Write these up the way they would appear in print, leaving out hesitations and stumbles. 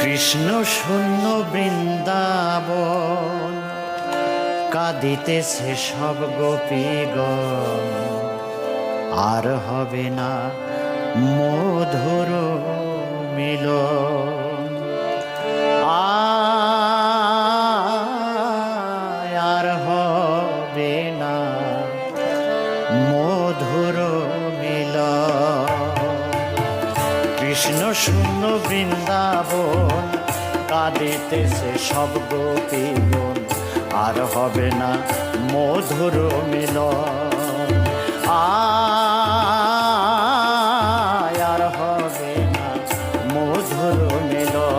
কৃষ্ণ শূন্য বৃন্দাবন কাঁদিতেছে সব গোপীগণ, আর হবে না মধুর মিলন। আর হবে না মধুর মিলন। কৃষ্ণ শূন্য বৃন্দাবন কাঁদিতেছে সব গোপীগণ, আর হবে না মধুর মিলন। আর হবে না মধুর মিলন।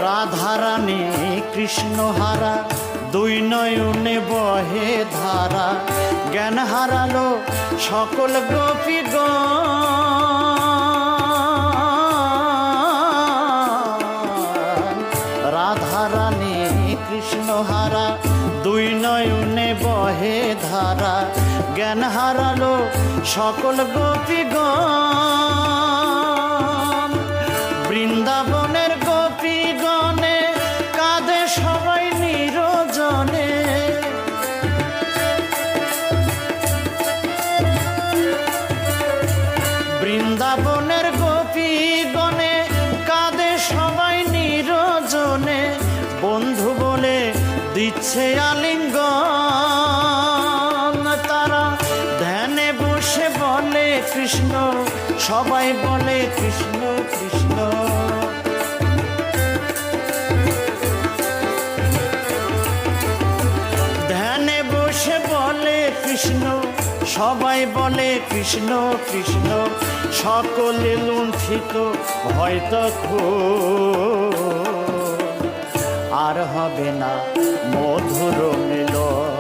রাধারানী কৃষ্ণ হারা দুই নয়নে বহে ধারা, জ্ঞান হারালো সকল গোপীগণ। রাধারানী কৃষ্ণ হারা দুই নয়নে বহে ধারা, জ্ঞান হারালো সকল গোপীগণ। বৃন্দাবনের গোপীগণে কাঁদে সবাই নিরজনে, বৃন্দাবনের গোপীগণে কাঁদে সবাই নিরজনে, বন্ধু বলে দিচ্ছে আলিঙ্গন। তারা ধ্যানে বসে বলে কৃষ্ণ, সবাই বলে কৃষ্ণ কৃষ্ণ। ধ্যানে বসে বলে কৃষ্ণ, সবাই বলে কৃষ্ণ কৃষ্ণ। সকলে লুণ্ঠিত হয়তো আর হবে না মধুর মিলন।